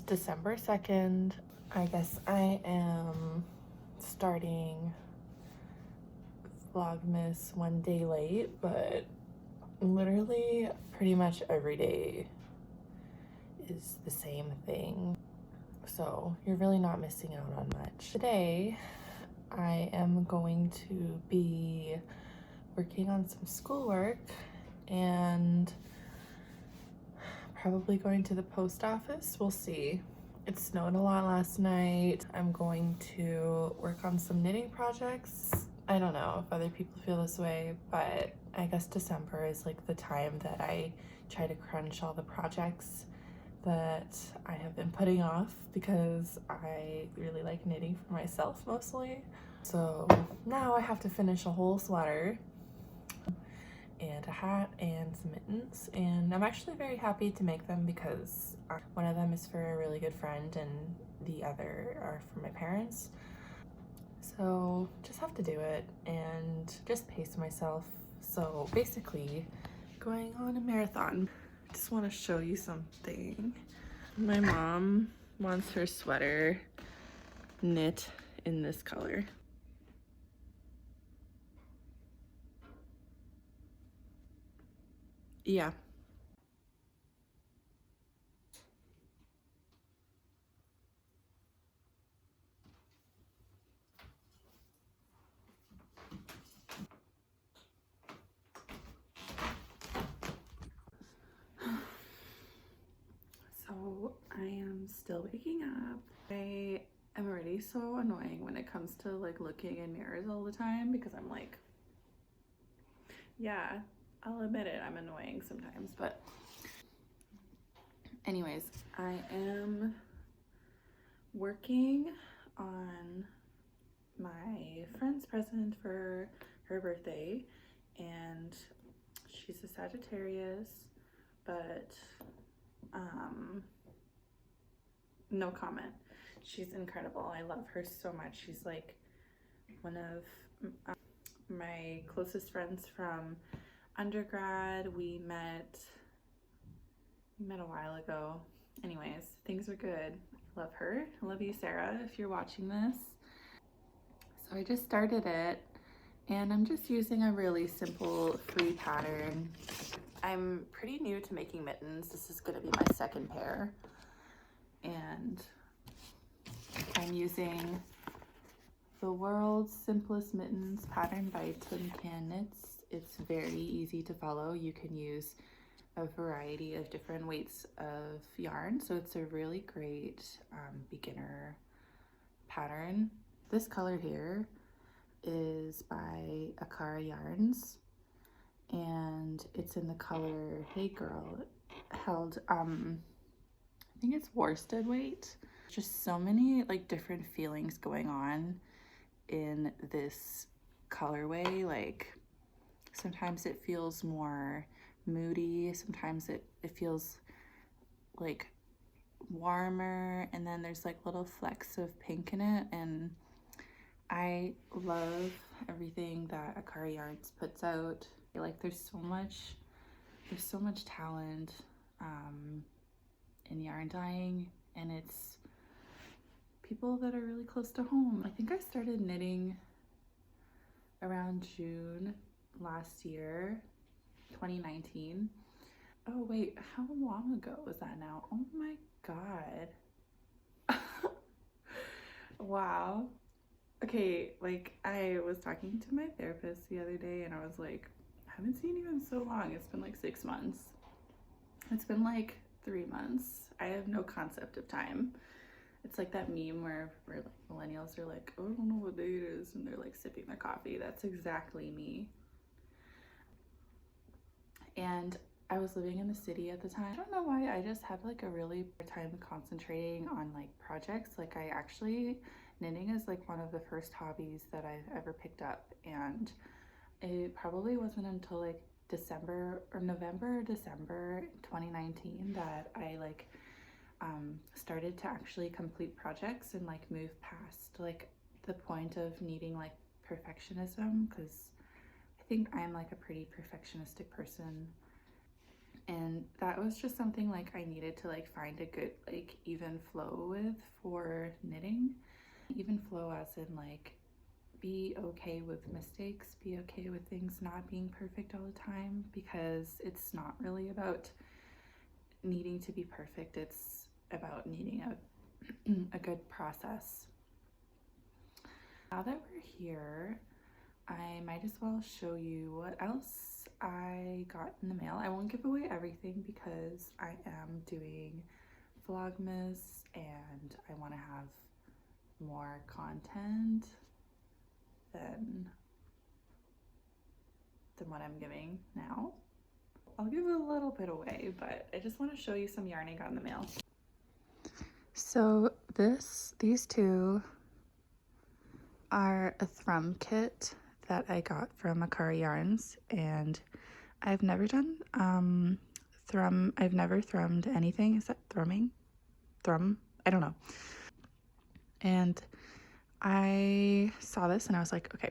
December 2nd. I guess I am starting vlogmas one day late, but literally pretty much every day is the same thing. So you're really not missing out on much. Today, I am going to be working on some schoolwork and probably going to the post office. We'll see. It snowed a lot last night. I'm going to work on some knitting projects. I don't know if other people feel this way, but I guess December is like the time that I try to crunch all the projects that I have been putting off because I really like knitting for myself mostly. So now I have to finish a whole sweater and a hat and some mittens, and I'm actually very happy to make them because one of them is for a really good friend and the other are for my parents. So just have to do it and just pace myself. So basically going on a marathon. I just want to show you something. My mom wants her sweater knit in this color. Yeah. So I am still waking up. I am already so annoying when it comes to like looking in mirrors all the time because I'm like, yeah, I'll admit it, I'm annoying sometimes, but anyways, I am working on my friend's present for her birthday, and she's a Sagittarius, but no comment. She's incredible. I love her so much. She's like one of my closest friends from undergrad. We met a while ago. Anyways, things are good. I love her. I love you, Sarah, if you're watching this. So I just started it and I'm just using a really simple free pattern. I'm pretty new to making mittens. This is going to be my second pair, and I'm using the world's simplest mittens pattern by Tin Can Knits. It's very easy to follow. You can use a variety of different weights of yarn, so it's a really great beginner pattern. This color here is by Akara yarns, and it's in the color Hey Girl, held I think it's worsted weight. Just so many like different feelings going on in this colorway. Like sometimes it feels more moody, sometimes it feels like warmer, and then there's like little flecks of pink in it, and I love everything that Akara Yarns puts out. Like there's so much talent in yarn dyeing, and it's people that are really close to home. I think I started knitting around June last year, 2019. Oh wait, how long ago was that now? Oh my god. Wow. Okay, like I was talking to my therapist the other day and I was like, I haven't seen you in so long. It's been like 6 months. It's been like 3 months. I have no concept of time. It's like that meme where like millennials are like, oh, I don't know what day it is, and they're like sipping their coffee. That's exactly me. And I was living in the city at the time. I don't know why, I just had like a really hard time concentrating on like projects. Like I actually, knitting is like one of the first hobbies that I've ever picked up, and it probably wasn't until like November or December 2019 that I like started to actually complete projects and like move past like the point of needing like perfectionism, because I think I'm like a pretty perfectionistic person, And that was just something like I needed to like find a good like even flow with for knitting. Even flow as in like be okay with mistakes, be okay with things not being perfect all the time, because it's not really about needing to be perfect, it's about needing a good process. Now that we're here, I might as well show you what else I got in the mail. I won't give away everything because I am doing vlogmas and I want to have more content than what I'm giving now. I'll give a little bit away, but I just want to show you some yarn I got in the mail. So these two are a Thrum kit that I got from Akara yarns, and I've never done Thrum. I've never thrummed anything. Is that thrumming? Thrum? I don't know. And I saw this and I was like, okay,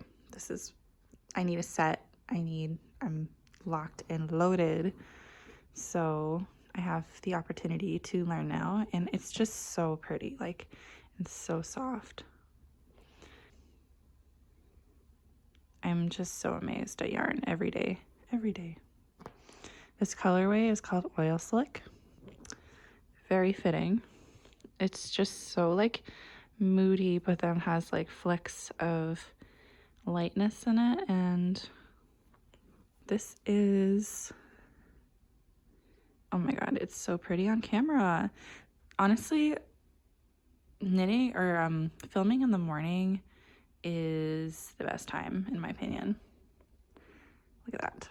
I need a set. I'm locked and loaded. So I have the opportunity to learn now, and it's just so pretty. Like, it's so soft. I'm just so amazed at yarn every day. This colorway is called Oil Slick. Very fitting. It's just so like moody, but then has like flecks of lightness in it. And this is, oh my god, it's so pretty on camera. Honestly, knitting or filming in the morning is the best time in my opinion. Look at that.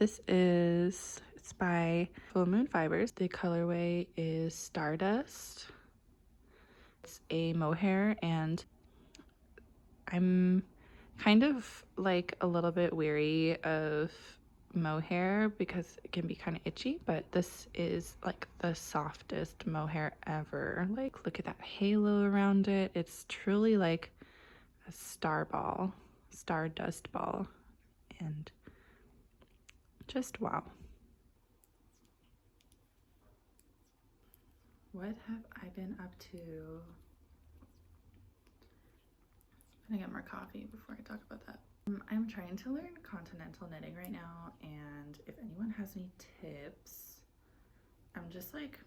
It's by Full Moon Fibres. The colorway is Stardust. It's a mohair, and I'm kind of like a little bit weary of mohair because it can be kind of itchy, but this is like the softest mohair ever. Like, look at that halo around it. It's truly like a stardust ball, and just wow. What have I been up to? I'm gonna get more coffee before I talk about that. I'm trying to learn continental knitting right now, and if anyone has any tips, I'm just like,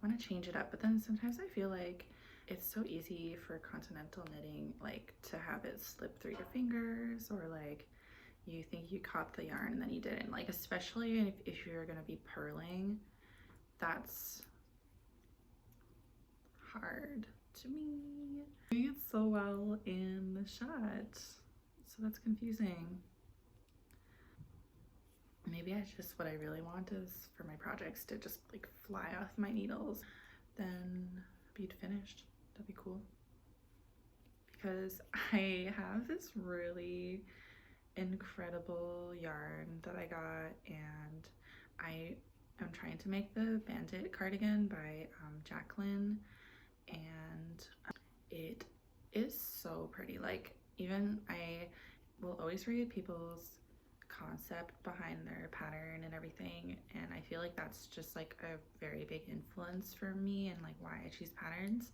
I want to change it up, but then sometimes I feel like it's so easy for continental knitting like to have it slip through your fingers, or like you think you caught the yarn and then you didn't. Like, especially if you're gonna be purling, that's hard to me. Doing it so well in the shot, so that's confusing. Maybe what I really want is for my projects to just like fly off my needles, then be finished. That'd be cool. Because I have this really incredible yarn that I got, and I am trying to make the Bandit cardigan by Jacqueline, and it is so pretty. Like, even I will always read people's concept behind their pattern and everything, and I feel like that's just like a very big influence for me and like why I choose patterns.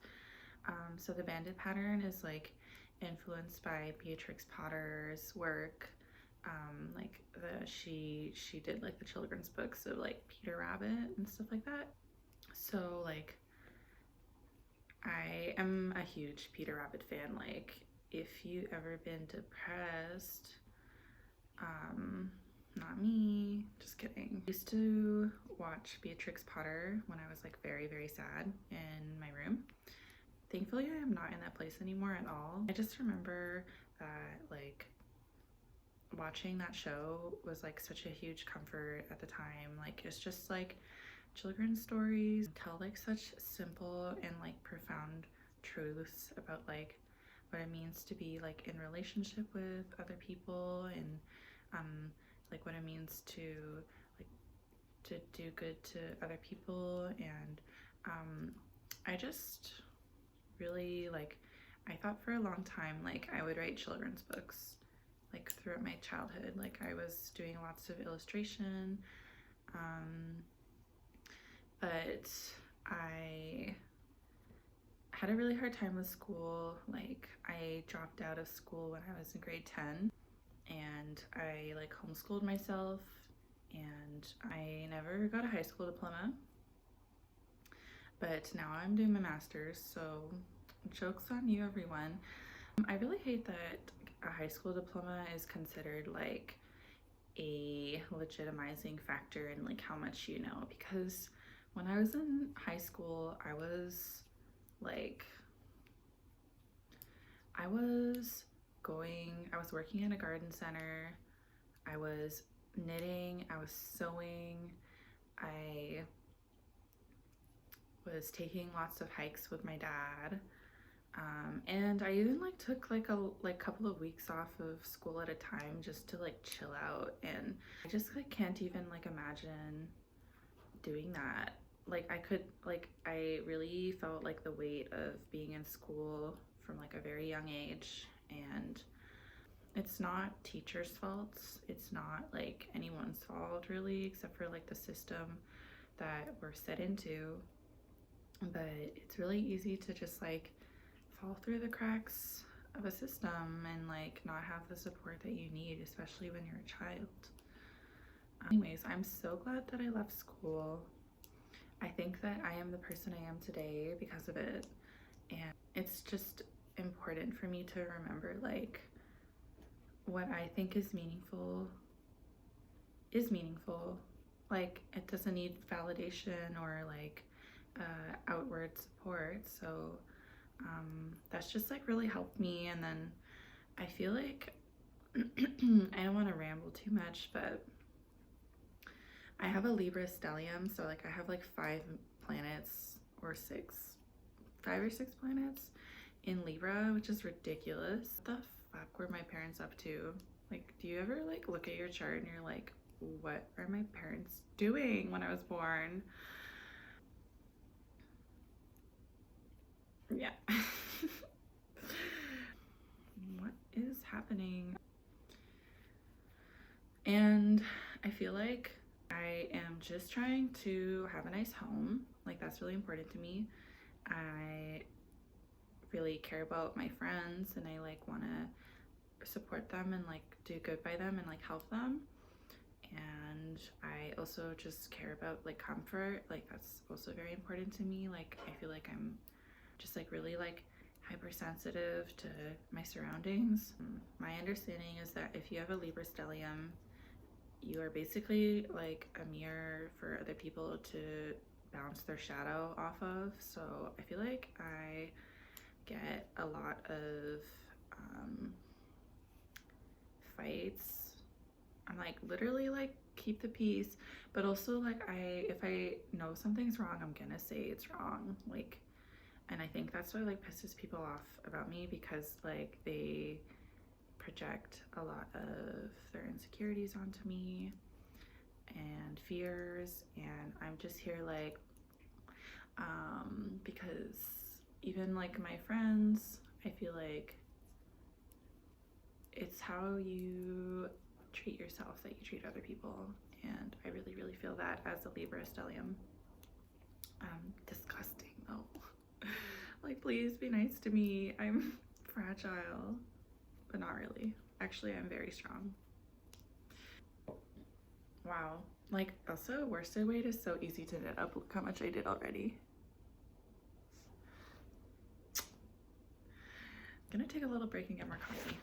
So the Bandit pattern is like influenced by Beatrix Potter's work. Like she did like the children's books of like Peter Rabbit and stuff like that. So like I am a huge Peter Rabbit fan. Like, if you ever been depressed, not me, just kidding. I used to watch Beatrix Potter when I was like very, very sad in my room. Thankfully, I am not in that place anymore at all. I just remember that like watching that show was like such a huge comfort at the time. Like, it's just like children's stories tell like such simple and like profound truths about like what it means to be like in relationship with other people, and like what it means to like to do good to other people. And I just really like, I thought for a long time like I would write children's books, like throughout my childhood. Like I was doing lots of illustration, but I had a really hard time with school. Like I dropped out of school when I was in grade 10, and I like homeschooled myself, and I never got a high school diploma. But now I'm doing my master's, so joke's on you, everyone. I really hate that a high school diploma is considered like a legitimizing factor in like how much you know, because when I was in high school, I was working in a garden center, I was knitting, I was sewing, I was taking lots of hikes with my dad, and I even like took like a couple of weeks off of school at a time just to like chill out, and I just like can't even like imagine doing that. Like I really felt like the weight of being in school from like a very young age, and it's not teachers' faults, it's not like anyone's fault really, except for like the system that we're set into. But it's really easy to just like fall through the cracks of a system and like not have the support that you need, especially when you're a child. Anyways, I'm so glad that I left school. I think that I am the person I am today because of it, and it's just important for me to remember like what I think is meaningful. Like it doesn't need validation or like outward support. So that's just like really helped me. And then I feel like I don't want to ramble too much, but I have a Libra stellium, so like I have like 5 or 6 planets in Libra, which is ridiculous. What the fuck were my parents up to? Like, do you ever like look at your chart and you're like, what are my parents doing when I was born? Yeah. What is happening? And I feel like I am just trying to have a nice home. Like that's really important to me. I really care about my friends, and I like want to support them and like do good by them and like help them. And I also just care about like comfort. Like that's also very important to me. Like I feel like I'm just like really like hypersensitive to my surroundings. My understanding is that if you have a Libra stellium, you are basically like a mirror for other people to bounce their shadow off of. So I feel like I get a lot of fights. I'm like literally like keep the peace, but also like if I know something's wrong, I'm gonna say it's wrong. Like, and I think that's what like pisses people off about me, because like they project a lot of their insecurities onto me and fears, and I'm just here like because even like my friends, I feel like it's how you treat yourself that you treat other people, and I really feel that as a Libra stellium. Disgusting though. Like please be nice to me. I'm fragile, but not really. Actually, I'm very strong. Wow. Like also worsted weight is so easy to knit up. Look how much I did already. I'm gonna take a little break and get more coffee.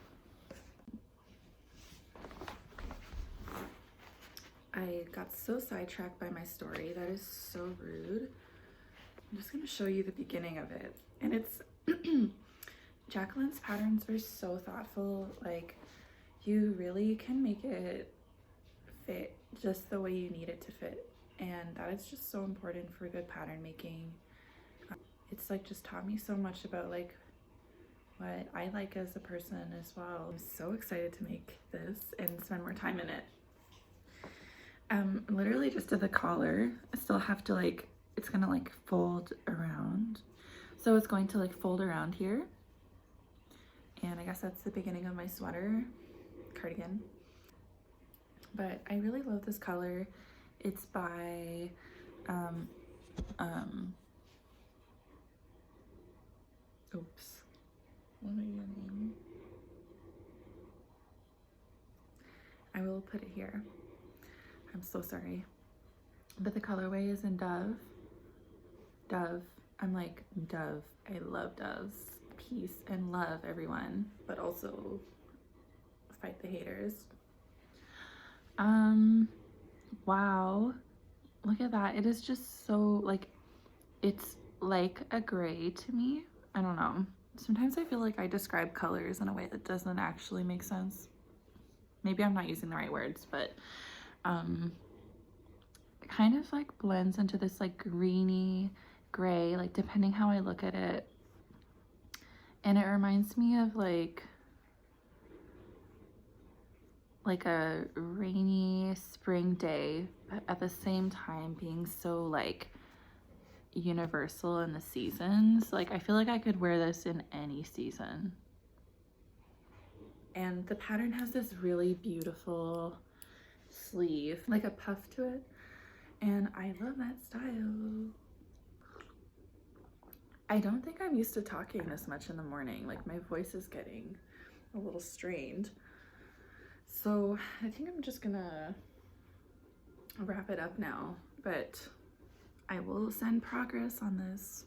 I got so sidetracked by my story. That is so rude. I'm just gonna show you the beginning of it. And it's Jacqueline's patterns are so thoughtful. Like you really can make it fit just the way you need it to fit, and that is just so important for good pattern making. It's like just taught me so much about like what I like as a person as well. I'm so excited to make this and spend more time in it. Literally just did the collar. I still have to like, it's gonna like fold around, so it's going to like fold around here, and I guess that's the beginning of my sweater. cardigan. But I really love this color. It's by oops, what are your name? I will put it here. I'm so sorry. But the colorway is in Dove. Dove. I'm like, Dove. I love doves. Peace and love, everyone. But also fight the haters. Wow. Look at that. It is just so, like, it's like a gray to me. I don't know. Sometimes I feel like I describe colors in a way that doesn't actually make sense. Maybe I'm not using the right words, but it kind of like blends into this like greeny gray, like depending how I look at it. And it reminds me of like a rainy spring day, but at the same time being so like universal in the seasons. Like I feel like I could wear this in any season. And the pattern has this really beautiful sleeve, like a puff to it, and I love that style. I don't think I'm used to talking this much in the morning. Like my voice is getting a little strained. So I think I'm just gonna wrap it up now, but I will send progress on this